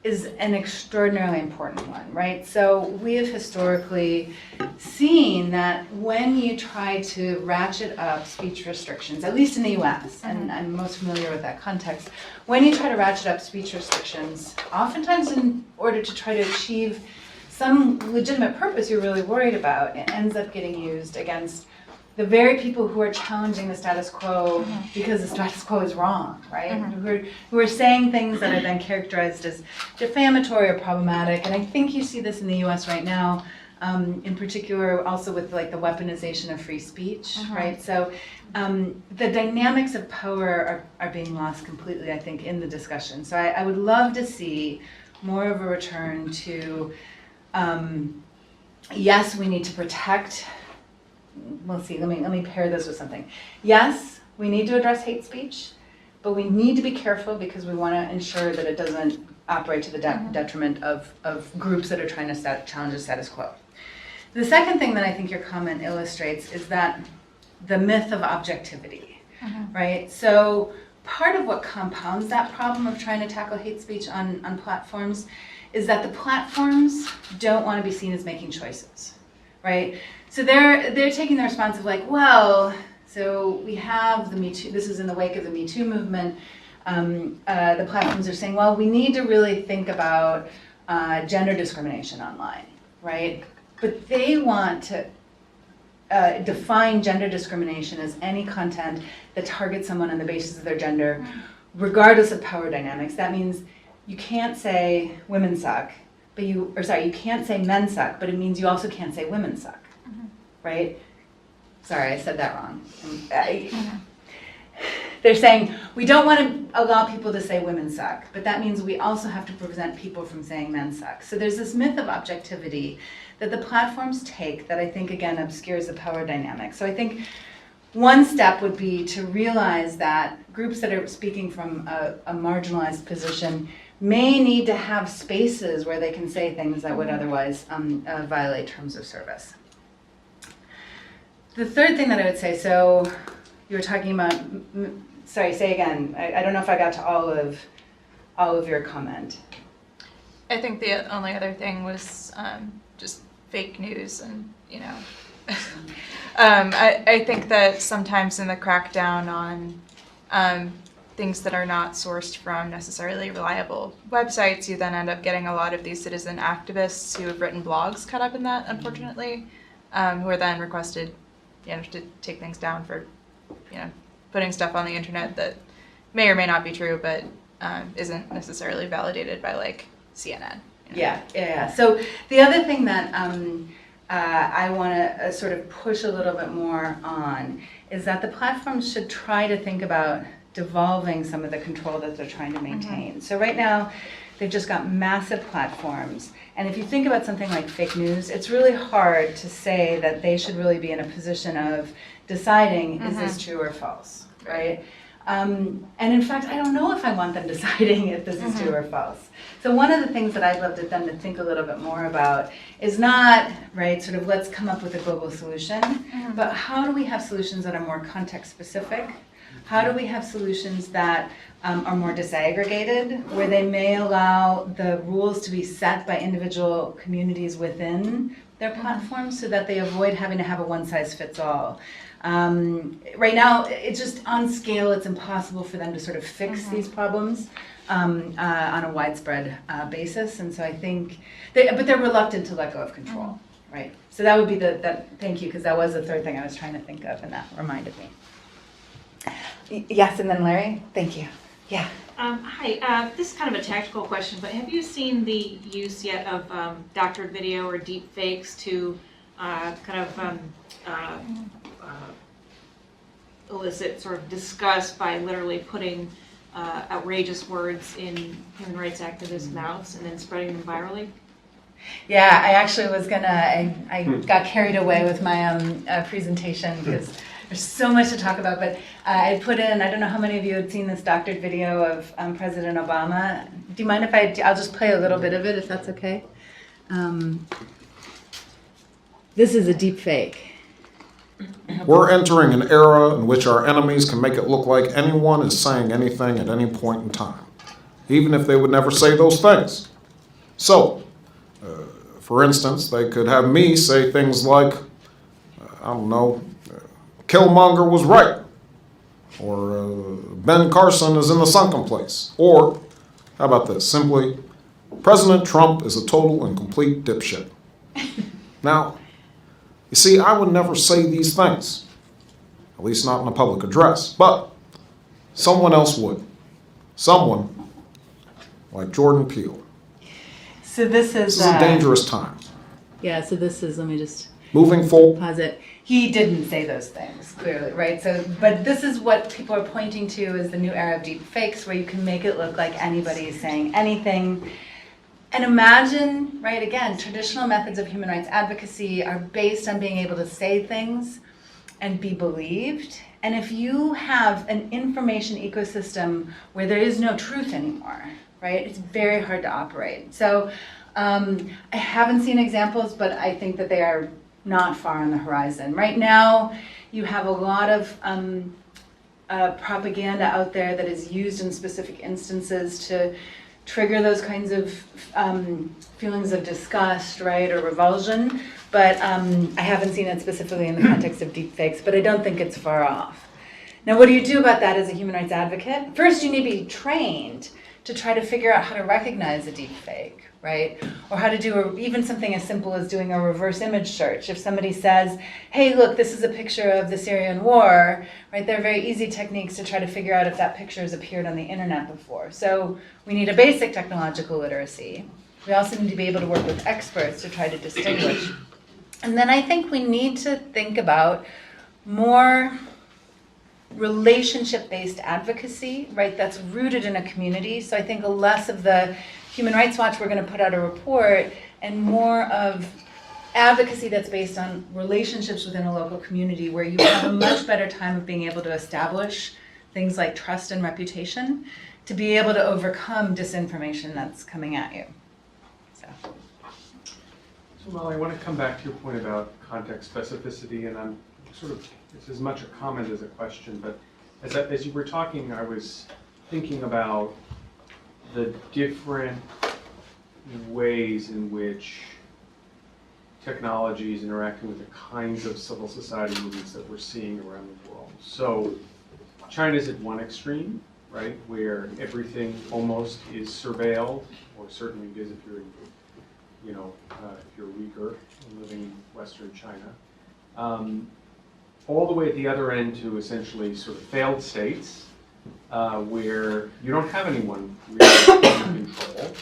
is an extraordinarily important one, right? So we have historically seen that when you try to ratchet up speech restrictions, at least in the US, and I'm most familiar with that context, when you try to ratchet up speech restrictions, oftentimes in order to try to achieve some legitimate purpose you're really worried about, it ends up getting used against the very people who are challenging the status quo because the status quo is wrong, right? Who are saying things that are then characterized as defamatory or problematic. And I think you see this in the US right now, in particular also with like the weaponization of free speech, right? So the dynamics of power are being lost completely, I think, in the discussion. So I would love to see more of a return to, yes, we need to protect. We'll see, let me pair this with something. Yes, we need to address hate speech, but we need to be careful because we want to ensure that it doesn't operate to the detriment of groups that are trying to challenge the status quo. The second thing that I think your comment illustrates is that the myth of objectivity, right? So part of what compounds that problem of trying to tackle hate speech on platforms is that the platforms don't want to be seen as making choices, right? So they're taking the response of like, well, so we have the Me Too, this is in the wake of the Me Too movement, the platforms are saying, well, we need to really think about gender discrimination online, right? But they want to define gender discrimination as any content that targets someone on the basis of their gender, regardless of power dynamics. That means you can't say women suck, but you can't say men suck, but it means you also can't say women suck, right? Sorry, I said that wrong. They're saying we don't want to allow people to say women suck, but that means we also have to prevent people from saying men suck. So there's this myth of objectivity that the platforms take that I think, again, obscures the power dynamic. So I think one step would be to realize that groups that are speaking from a marginalized position may need to have spaces where they can say things that would otherwise violate terms of service. The third thing that I would say, so you were talking about, sorry, say again. I don't know if I got to all of your comment. I think the only other thing was just fake news, and I think that sometimes in the crackdown on things that are not sourced from necessarily reliable websites, you then end up getting a lot of these citizen activists who have written blogs caught up in that, unfortunately, who are then requested, to take things down for, putting stuff on the internet that may or may not be true, but isn't necessarily validated by like CNN. Yeah. So the other thing that I want to sort of push a little bit more on is that the platforms should try to think about devolving some of the control that they're trying to maintain. So right now, they've just got massive platforms. And if you think about something like fake news, it's really hard to say that they should really be in a position of deciding, is this true or false, right? And in fact, I don't know if I want them deciding if this is true or false. So one of the things that I'd love them to think a little bit more about is not, right, sort of let's come up with a global solution, but how do we have solutions that are more context specific? How do we have solutions that are more disaggregated, where they may allow the rules to be set by individual communities within their platforms so that they avoid having to have a one-size-fits-all? Right now, it's just on scale, it's impossible for them to sort of fix these problems on a widespread basis. And so I think, but they're reluctant to let go of control, right? So that would be thank you, because that was the third thing I was trying to think of, and that reminded me. Yes, and then Larry, thank you. Yeah. Hi, this is kind of a tactical question, but have you seen the use yet of doctored video or deep fakes to elicit sort of disgust by literally putting outrageous words in human rights activists' mouths and then spreading them virally? Yeah, I actually was I got carried away with my presentation because there's so much to talk about, but I put in, I don't know how many of you had seen this doctored video of President Obama. Do you mind if I'll just play a little bit of it, if that's okay? This is a deep fake. We're entering an era in which our enemies can make it look like anyone is saying anything at any point in time, even if they would never say those things. So, for instance, they could have me say things like, Killmonger was right, or Ben Carson is in the sunken place, or, how about this, simply, President Trump is a total and complete dipshit. Now, you see, I would never say these things. at least not in a public address, but someone else would. Someone like Jordan Peele. So this This is a dangerous time. Yeah, so this is, let me just Moving forward, pause it. He didn't say those things, clearly, right? So, but this is what people are pointing to as the new era of deep fakes, where you can make it look like anybody is saying anything. And imagine, right, again, traditional methods of human rights advocacy are based on being able to say things and be believed. And if you have an information ecosystem where there is no truth anymore, right, it's very hard to operate. So I haven't seen examples, but I think that they are not far on the horizon. Right now, you have a lot of propaganda out there that is used in specific instances to trigger those kinds of feelings of disgust, right, or revulsion. But I haven't seen it specifically in the context of deepfakes, but I don't think it's far off. Now, what do you do about that as a human rights advocate? First, you need to be trained to try to figure out how to recognize a deepfake, right? Or how to do even something as simple as doing a reverse image search. If somebody says, hey, look, this is a picture of the Syrian war, right? There are very easy techniques to try to figure out if that picture has appeared on the internet before. So we need a basic technological literacy. We also need to be able to work with experts to try to distinguish. And then I think we need to think about more relationship-based advocacy, right, that's rooted in a community. So I think less of the Human Rights Watch, we're going to put out a report, and more of advocacy that's based on relationships within a local community, where you have a much better time of being able to establish things like trust and reputation to be able to overcome disinformation that's coming at you. So Molly, I want to come back to your point about context specificity, and I'm sort of, it's as much a comment as a question, but as you were talking, I was thinking about the different ways in which technology is interacting with the kinds of civil society movements that we're seeing around the world. So China's at one extreme, right, where everything almost is surveilled, or certainly is if you're, if you're Uyghur and living in Western China. All the way at the other end to essentially sort of failed states, where you don't have anyone really in control.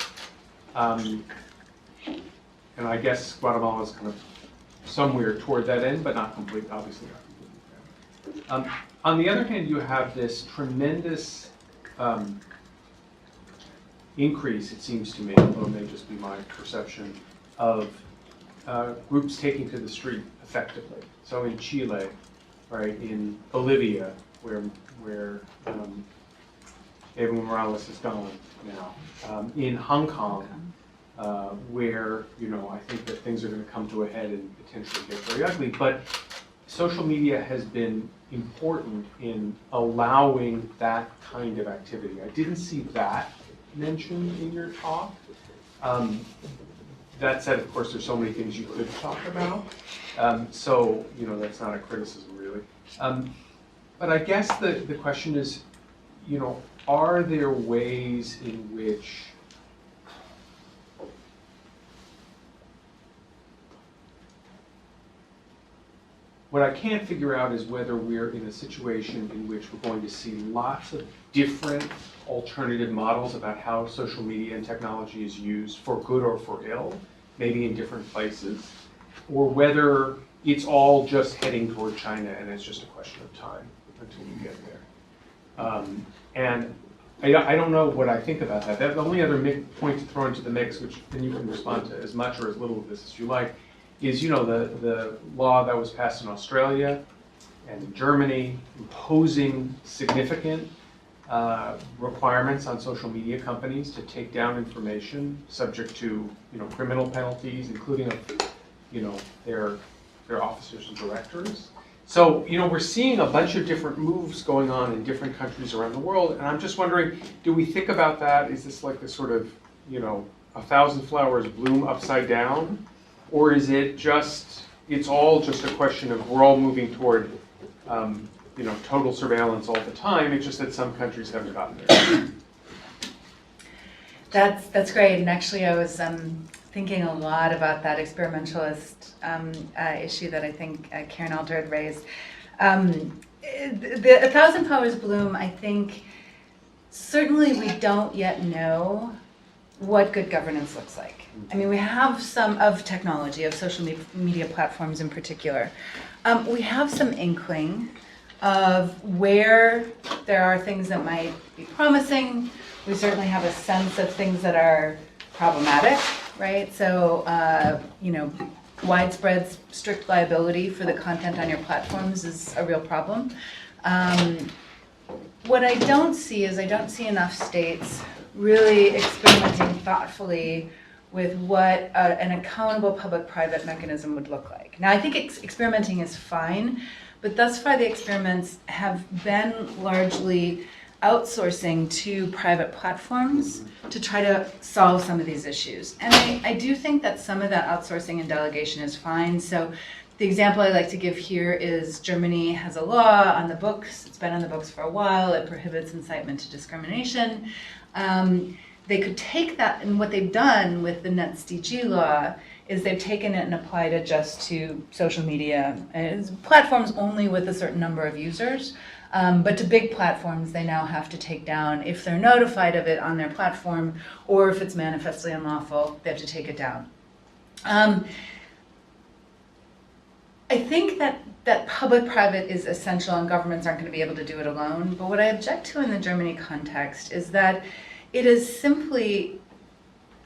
And I guess Guatemala is kind of somewhere toward that end, but not complete, obviously not completely. On the other hand, you have this tremendous increase, it seems to me, although it may just be my perception, of groups taking to the street effectively. So in Chile, right, in Bolivia, where Evo Morales is gone now, in Hong Kong, where I think that things are going to come to a head and potentially get very ugly. But social media has been important in allowing that kind of activity. I didn't see that mentioned in your talk. That said, of course, there's so many things you could talk about. So that's not a criticism, really. But I guess the question is, are there ways in which what I can't figure out is whether we're in a situation in which we're going to see lots of different alternative models about how social media and technology is used for good or for ill, maybe in different places, or whether it's all just heading toward China and it's just a question of time until we get there. And I don't know what I think about that. The only other point to throw into the mix, which then you can respond to as much or as little of this as you like, is the law that was passed in Australia and in Germany imposing significant requirements on social media companies to take down information subject to criminal penalties, including their officers and directors. So we're seeing a bunch of different moves going on in different countries around the world, and I'm just wondering, do we think about that? Is this like the sort of 1,000 flowers bloom upside down? Or is it it's all just a question of we're all moving toward, total surveillance all the time. It's just that some countries haven't gotten there. that's great. And actually, I was thinking a lot about that experimentalist issue that I think Karen Alder had raised. The 1,000 Flowers Bloom, I think, certainly we don't yet know what good governance looks like. I mean, we have some of technology, of social media platforms in particular. We have some inkling of where there are things that might be promising. We certainly have a sense of things that are problematic, right? So, widespread strict liability for the content on your platforms is a real problem. What I don't see is I don't see enough states really experimenting thoughtfully with what an accountable public-private mechanism would look like. Now, I think experimenting is fine, but thus far the experiments have been largely outsourcing to private platforms to try to solve some of these issues. And I do think that some of that outsourcing and delegation is fine. So the example I like to give here is Germany has a law on the books. It's been on the books for a while. It prohibits incitement to discrimination. They could take that, and what they've done with the NetzDG law is they've taken it and applied it just to social media. It's platforms only with a certain number of users. But to big platforms, they now have to take down, if they're notified of it on their platform, or if it's manifestly unlawful, they have to take it down. I think that public-private is essential and governments aren't going to be able to do it alone. But what I object to in the Germany context is that it is simply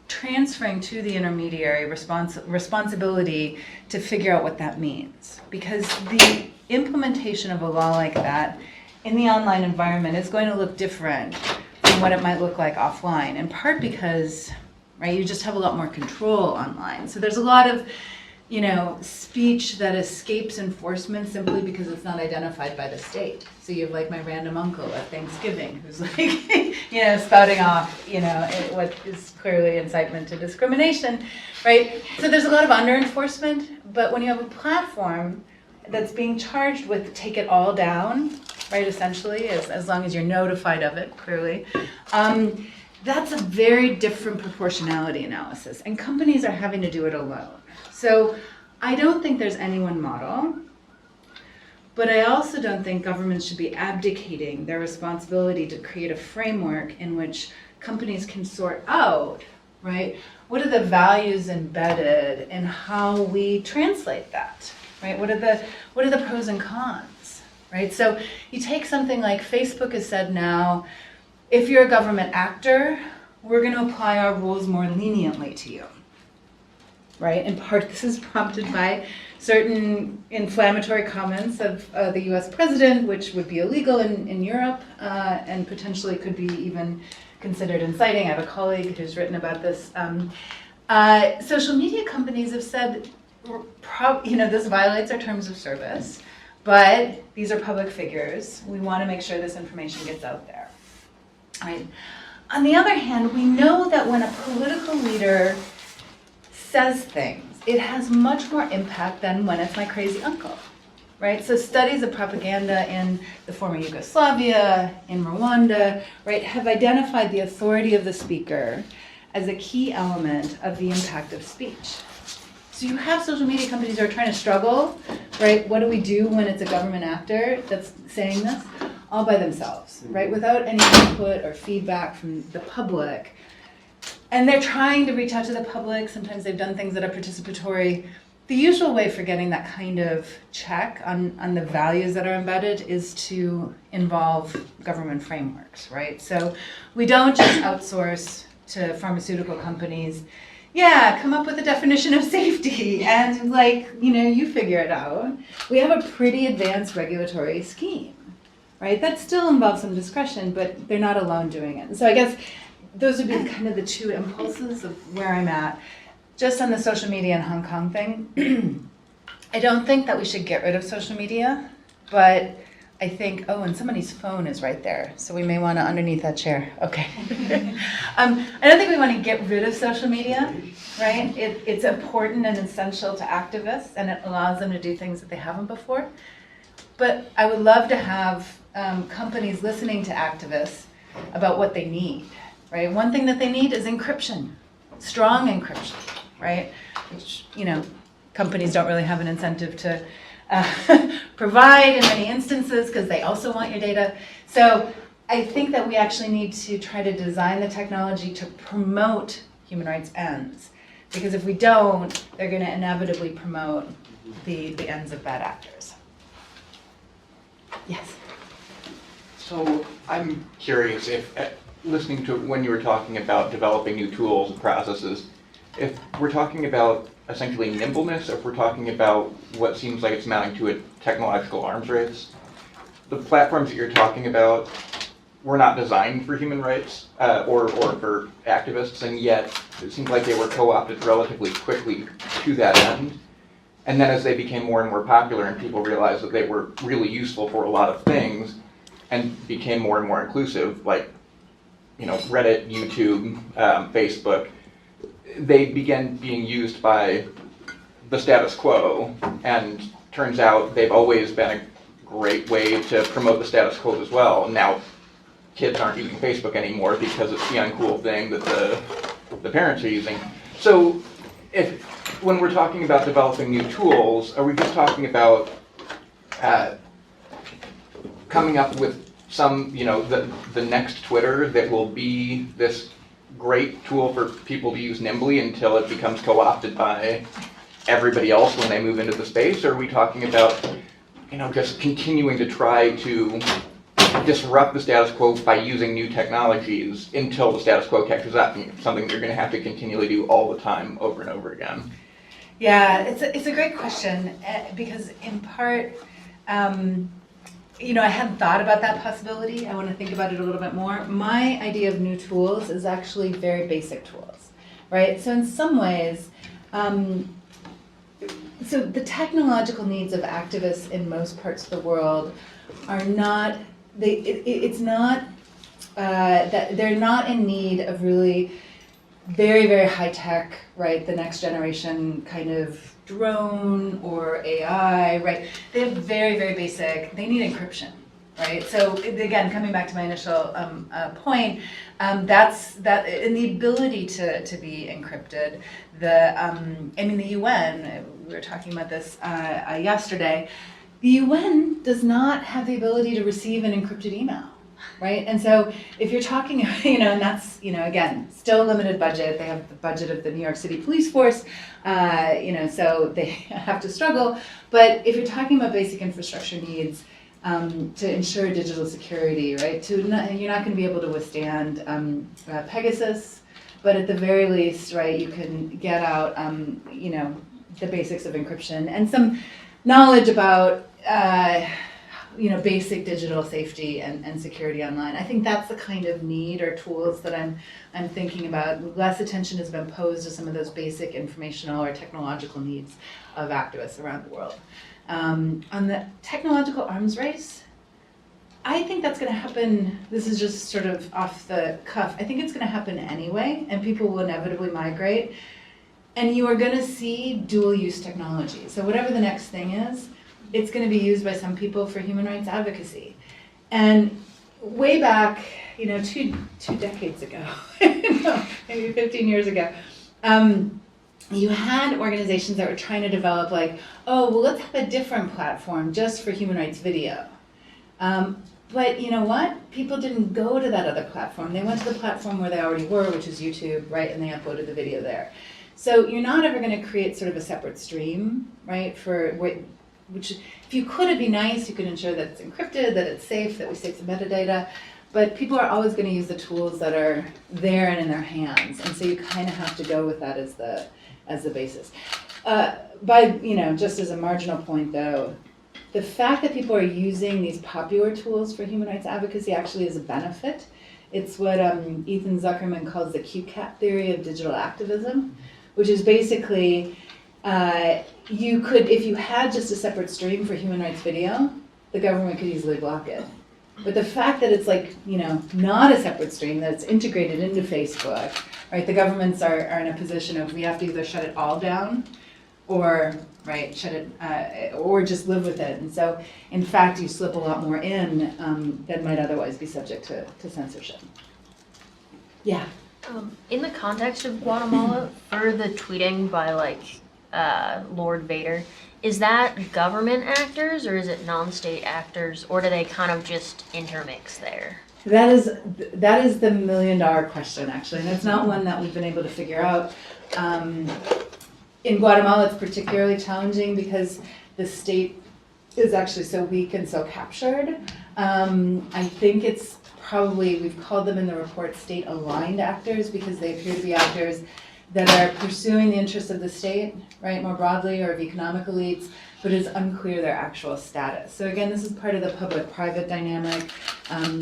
transferring to the intermediary responsibility to figure out what that means. Because the implementation of a law like that in the online environment is going to look different from what it might look like offline, in part because, right, you just have a lot more control online. So there's a lot of, speech that escapes enforcement simply because it's not identified by the state. So you have like my random uncle at Thanksgiving who's like, spouting off, what is clearly incitement to discrimination, right? So there's a lot of under-enforcement, but when you have a platform that's being charged with take it all down, right, essentially, as long as you're notified of it, clearly, that's a very different proportionality analysis, and companies are having to do it alone. So I don't think there's any one model, but I also don't think governments should be abdicating their responsibility to create a framework in which companies can sort out, right, what are the values embedded in how we translate that, right? What are the pros and cons, right? So you take something like Facebook has said now, if you're a government actor, we're going to apply our rules more leniently to you, right? In part, this is prompted by certain inflammatory comments of the US president, which would be illegal in Europe and potentially could be even considered inciting. I have a colleague who's written about this. Social media companies have said, this violates our terms of service, but these are public figures. We want to make sure this information gets out there. Right. On the other hand, we know that when a political leader says things, it has much more impact than when it's my crazy uncle, right? So studies of propaganda in the former Yugoslavia, in Rwanda, right, have identified the authority of the speaker as a key element of the impact of speech. So you have social media companies who are trying to struggle, right? What do we do when it's a government actor that's saying this? All by themselves, right? Without any input or feedback from the public. And they're trying to reach out to the public. Sometimes they've done things that are participatory. The usual way for getting that kind of check on the values that are embedded is to involve government frameworks, right? So we don't just outsource to pharmaceutical companies. Yeah, come up with a definition of safety and you figure it out. We have a pretty advanced regulatory scheme. Right? That still involves some discretion, but they're not alone doing it. And so I guess those would be kind of the two impulses of where I'm at. Just on the social media and Hong Kong thing, I don't think that we should get rid of social media, but I think, and somebody's phone is right there, so we may want to underneath that chair. Okay. I don't think we want to get rid of social media, right? It's important and essential to activists, and it allows them to do things that they haven't before. But I would love to have companies listening to activists about what they need, right? One thing that they need is encryption, strong encryption, right? Which, companies don't really have an incentive to provide in many instances because they also want your data. So I think that we actually need to try to design the technology to promote human rights ends. Because if we don't, they're going to inevitably promote the ends of bad actors. Yes? So I'm curious if, listening to when you were talking about developing new tools and processes, if we're talking about essentially nimbleness, or if we're talking about what seems like it's amounting to a technological arms race, the platforms that you're talking about were not designed for human rights or for activists, and yet it seems like they were co-opted relatively quickly to that end. And then as they became more and more popular and people realized that they were really useful for a lot of things and became more and more inclusive, like Reddit, YouTube, Facebook, they began being used by the status quo, and turns out they've always been a great way to promote the status quo as well. Now kids aren't using Facebook anymore because it's the uncool thing that the parents are using. So when we're talking about developing new tools, are we just talking about coming up with some, the next Twitter that will be this great tool for people to use nimbly until it becomes co-opted by everybody else when they move into the space? Or are we talking about, just continuing to try to disrupt the status quo by using new technologies until the status quo catches up, and something you're going to have to continually do all the time over and over again? Yeah, it's a great question because in part, I hadn't thought about that possibility. I want to think about it a little bit more. My idea of new tools is actually very basic tools, right? So in some ways, so the technological needs of activists in most parts of the world are not, it's not that they're not in need of really very, very high tech, right? The next generation kind of drone or AI, right? They have very, very basic, they need encryption, right? So again, coming back to my initial point, that's and the ability to be encrypted. The UN, we were talking about this yesterday, the UN does not have the ability to receive an encrypted email. Right, and so if you're talking, and that's, again, still a limited budget. They have the budget of the New York City police force, so they have to struggle. But if you're talking about basic infrastructure needs to ensure digital security, right, you're not going to be able to withstand Pegasus, but at the very least, right, you can get out, the basics of encryption and some knowledge about. Basic digital safety and security online. I think that's the kind of need or tools that I'm thinking about. Less attention has been posed to some of those basic informational or technological needs of activists around the world. On the technological arms race, I think that's going to happen. This is just sort of off the cuff. I think it's going to happen anyway, and people will inevitably migrate. And you are going to see dual-use technology. So whatever the next thing is, it's going to be used by some people for human rights advocacy. And way back, 2 decades ago, maybe 15 years ago, you had organizations that were trying to develop let's have a different platform just for human rights video. But you know what? People didn't go to that other platform. They went to the platform where they already were, which is YouTube, right? And they uploaded the video there. So you're not ever going to create sort of a separate stream, right, which if you could, it'd be nice. You could ensure that it's encrypted, that it's safe, that we save some metadata. But people are always going to use the tools that are there and in their hands, and so you kind of have to go with that as the basis. Just as a marginal point, though, the fact that people are using these popular tools for human rights advocacy actually is a benefit. It's what Ethan Zuckerman calls the QCAT theory of digital activism, which is basically. You could, if you had just a separate stream for human rights video, the government could easily block it. But the fact that it's not a separate stream, that it's integrated into Facebook, right? The governments are in a position of we have to either shut it all down or, right, shut it, or just live with it. And so, in fact, you slip a lot more in than might otherwise be subject to censorship. Yeah. In the context of Guatemala, for the tweeting by Lord Vader, is that government actors or is it non-state actors, or do they kind of just intermix there? That is the $1 million question, actually, and it's not one that we've been able to figure out. In Guatemala, it's particularly challenging because the state is actually so weak and so captured. I think it's probably, we've called them in the report state-aligned actors because they appear to be actors that are pursuing the interests of the state, right, more broadly, or of economic elites, but it's unclear their actual status. So again, this is part of the public-private dynamic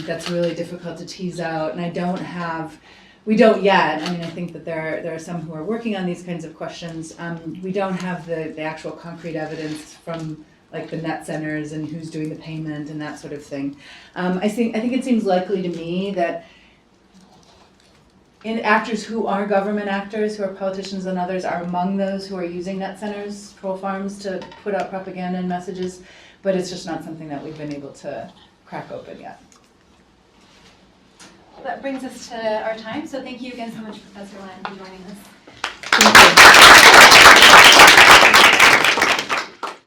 that's really difficult to tease out, and we don't yet. I mean, I think that there are some who are working on these kinds of questions. We don't have the actual concrete evidence from like the net centers and who's doing the payment and that sort of thing. I think it seems likely to me that in actors who are government actors, who are politicians and others, are among those who are using net centers, troll farms, to put out propaganda and messages, but it's just not something that we've been able to crack open yet. That brings us to our time, so thank you again so much, Professor Land, for joining us. Thank you.